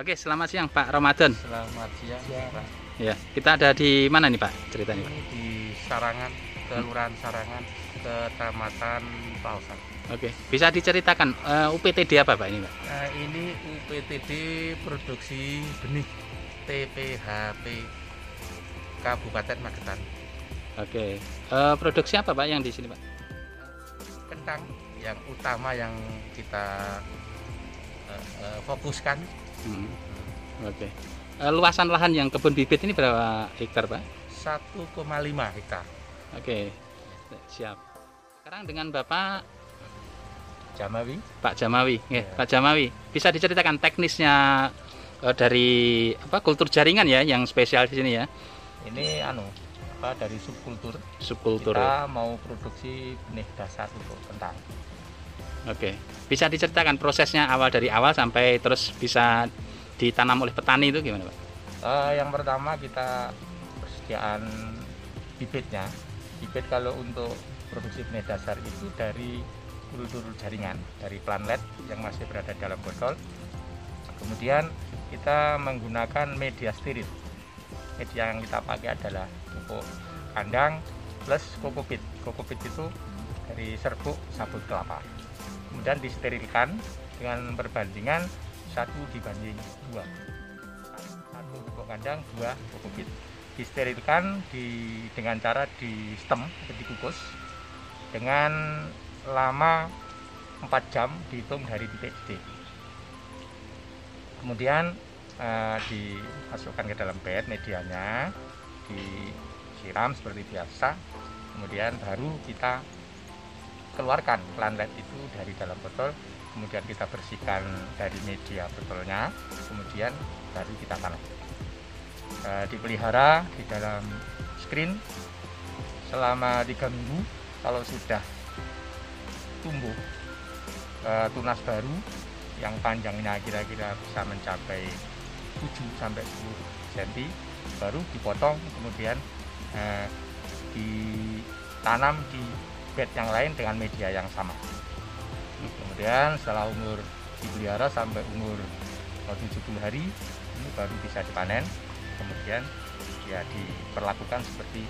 Oke, selamat siang Pak Ramadan. Selamat siang, Pak. Ya, kita ada di mana nih Pak ceritanya? Ini di Sarangan, Kelurahan Sarangan, Kecamatan Pausan. Oke, bisa diceritakan UPTD apa Pak ini Pak? Nah, ini UPTD produksi benih TPHP Kabupaten Magetan. Oke, produksi apa Pak yang di sini Pak? Kentang yang utama yang kita fokuskan. Oke, luasan lahan yang kebun bibit ini berapa hektar Pak? 1,5 hektar. Oke, siap. Sekarang dengan Bapak Jamawi. Pak Jamawi, Ya. Pak Jamawi, bisa diceritakan teknisnya dari kultur jaringan ya, yang spesial di sini ya? Ini dari subkultur. Subkultur. Kita mau produksi benih dasar untuk kentang. Oke, bisa diceritakan prosesnya dari awal sampai terus bisa ditanam oleh petani itu gimana Pak? Yang pertama kita persediaan bibitnya. Bibit kalau untuk produksi benih dasar itu dari kultur jaringan, dari planlet yang masih berada dalam botol. Kemudian kita menggunakan media steril. Media yang kita pakai adalah pupuk kandang plus kokopit. Kokopit itu dari serbuk sabut kelapa. Kemudian disterilkan dengan perbandingan 1:2. 1 pupuk kandang, 2 kokopit. Disterilkan dengan cara di stem atau dikukus dengan lama 4 jam dihitung dari titik D. Kemudian dimasukkan ke dalam bed medianya, disiram seperti biasa. Kemudian baru kita keluarkan planlet itu dari dalam botol, kemudian kita bersihkan dari media botolnya, kemudian baru kita tanam. Dipelihara di dalam screen selama 3 minggu. Kalau sudah tumbuh tunas baru yang panjangnya kira-kira bisa mencapai 7-10 cm, baru dipotong, kemudian ditanam di bed yang lain dengan media yang sama. Kemudian setelah umur dipelihara sampai umur 70 hari ini baru bisa dipanen, kemudian ya diperlakukan seperti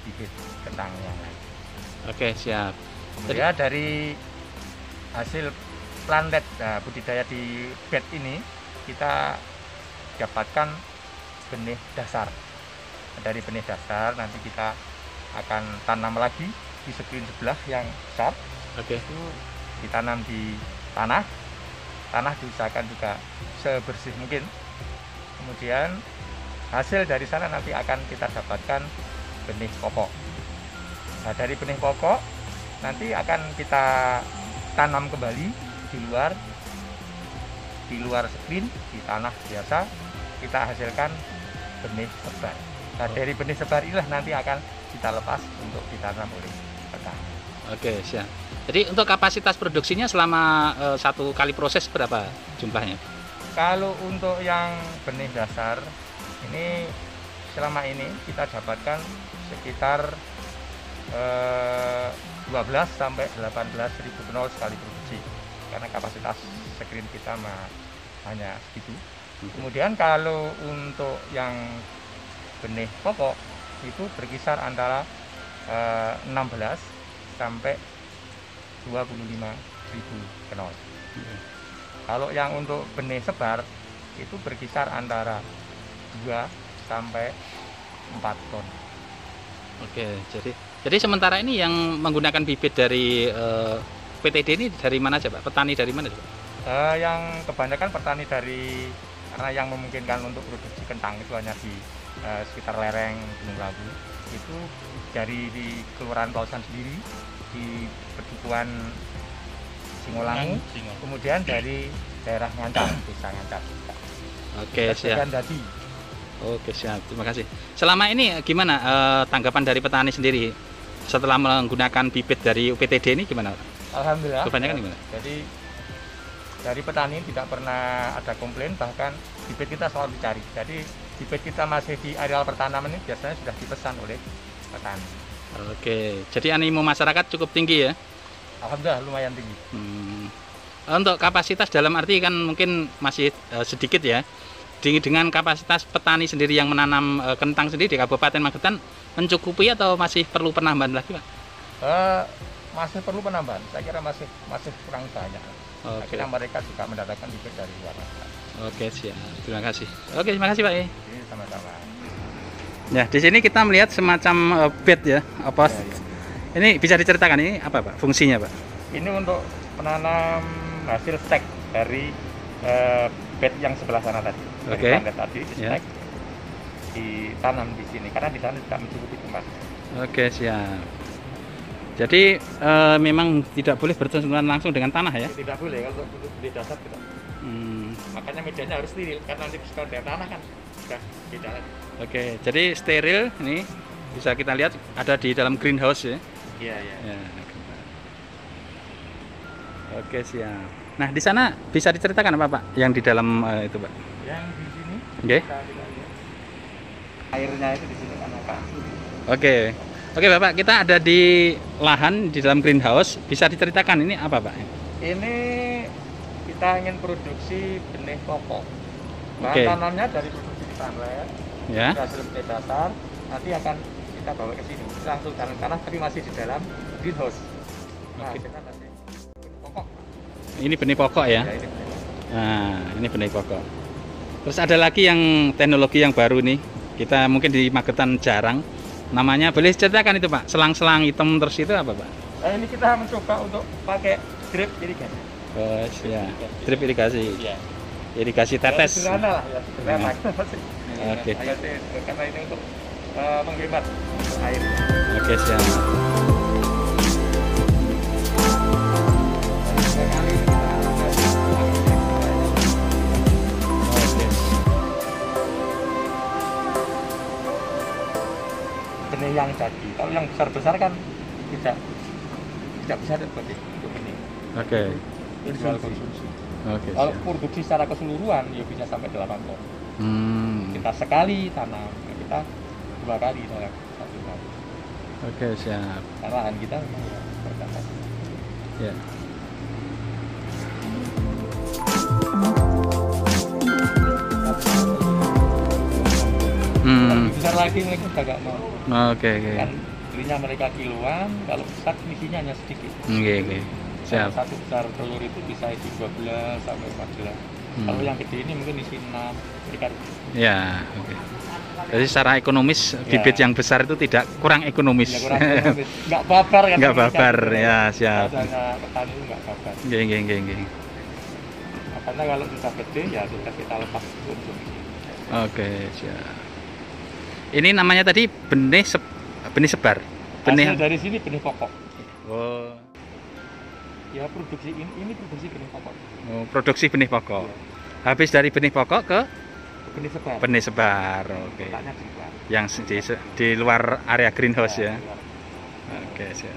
bibit kentang yang lain. Oke, siap. Kemudian dari hasil planlet budidaya di bed ini kita dapatkan benih dasar. Dari benih dasar nanti kita akan tanam lagi di screen sebelah yang besar. Oke. Itu ditanam di tanah diusahakan juga sebersih mungkin. Kemudian hasil dari sana nanti akan kita dapatkan benih pokok. Nah, dari benih pokok nanti akan kita tanam kembali di luar screen, di tanah biasa, kita hasilkan benih sebar. Nah, dari benih sebar inilah nanti akan kita lepas untuk ditanam oleh petani. Oke, siap. Jadi untuk kapasitas produksinya selama 1 kali proses berapa jumlahnya? Kalau untuk yang benih dasar ini selama ini kita dapatkan sekitar 12 sampai 18.000 knol sekali produksi, karena kapasitas screen kita hanya segitu. Kemudian kalau untuk yang benih pokok itu berkisar antara 16 sampai 25.000 knol. Kalau yang untuk benih sebar itu berkisar antara 2 sampai 4 ton. Oke, jadi sementara ini yang menggunakan bibit dari PTD ini dari mana aja Pak? Petani dari mana Pak? Yang kebanyakan petani karena yang memungkinkan untuk produksi kentang itu hanya di sekitar lereng Gunung Lawu. Itu dari di Kelurahan Pausan sendiri, di Pedukuhan Singolangu, kemudian dari daerah Ngancar, desa Ngancar. Oke, siap. Dadi. Oke, siap. Terima kasih. Selama ini gimana tanggapan dari petani sendiri setelah menggunakan bibit dari UPTD ini gimana? Alhamdulillah. Kebanyakan gimana? Jadi dari petani tidak pernah ada komplain, bahkan bibit kita selalu dicari. Jadi bibit kita masih di areal pertanaman ini biasanya sudah dipesan oleh petani. Oke, jadi animo masyarakat cukup tinggi ya? Alhamdulillah lumayan tinggi. Untuk kapasitas dalam arti kan mungkin masih sedikit ya. Dengan kapasitas petani sendiri yang menanam kentang sendiri di Kabupaten Magetan mencukupi atau masih perlu penambahan lagi, Pak? Masih perlu penambahan. Saya kira masih kurang banyak. Saya kira mereka juga mendatangkan bibit dari luar. Oke, siap. Terima kasih. Oke, terima kasih, Pak. Sama-sama. Ya, di sini kita melihat semacam bed ya. Apa? Ya, ya. Ini bisa diceritakan ini apa, Pak? Fungsinya, Pak? Ini untuk menanam hasil stek dari bed yang sebelah sana tadi. Oke. Tadi di stek, ditanam di sini karena di sana tidak mencukupi tempat. Oke, siap. Jadi memang tidak boleh bersentuhan langsung dengan tanah ya? Tidak boleh kalau untuk bed dasar tidak. Makanya medianya harus steril karena nanti kalau dari tanah kan sudah beda lagi. Oke, jadi steril ini bisa kita lihat ada di dalam greenhouse ya? Iya, iya. Ya. Oke, siap. Nah, di sana bisa diceritakan apa, Pak? Yang di dalam itu, Pak? Yang di sini. Oke. Airnya itu di sini kan Oke. Oke, Bapak, kita ada di lahan di dalam greenhouse. Bisa diceritakan ini apa, Pak? Ini kita ingin produksi benih pokok. Bahan tanamnya dari produksi di tanah. Ya. Hasil benih dasar nanti akan kita bawa ke sini. Langsung dalam tanah tapi masih di dalam greenhouse. Nah, kita nanti pokok. Ini benih pokok ya? Ya, ini benih pokok. Nah, ini benih pokok. Terus ada lagi yang teknologi yang baru nih. Kita mungkin di Magetan jarang. Namanya, boleh ceritakan itu, Pak? Selang-selang hitam terus itu apa, Pak? Ini kita mencoba untuk pakai drip irigasi. Oh, ya. Drip irigasi. Ya. Irigasi tetes. Ya, sederhana lah, ya. Sederhana. Oke. Karena ini untuk menghemat air. Oke, siap. Benih yang jadi, kalau yang besar-besar kan tidak bisa dipakai untuk benih. Oke. Jual konsumsi. Oke. Kalau produksi secara keseluruhan ya bisa sampai 8 ton. Kita sekali tanam, kita 2 kali dalam 1 tahun. Oke, siap. Karena lahan kita memang ya terbatas. Ya. Besar lagi mereka sudah nggak mau. Oke. Kan belinya mereka kiloan, kalau besar isinya hanya sedikit. Oke. Siap. Satu besar telur itu bisa isi 12 sampai 14. Kalau yang gede ini mungkin isi 6. Mereka. Ya, oke. Jadi secara ekonomis bibit yang besar itu tidak kurang ekonomis. Ya, kurang ekonomis. Nggak babar kan? Nggak babar, ya siap. Rasanya petani itu nggak babar. Geng. Makanya kalau sudah gede ya sudah kita lepas konsumsi. Oke, siap. Ini namanya tadi benih sebar. Hasil dari sini benih pokok. Oh. Ya produksi ini produksi benih pokok. Oh, produksi benih pokok. Ya. Habis dari benih pokok ke benih sebar. Oke. Letaknya di luar. Yang di luar area greenhouse ya. Luar. Oke, siap.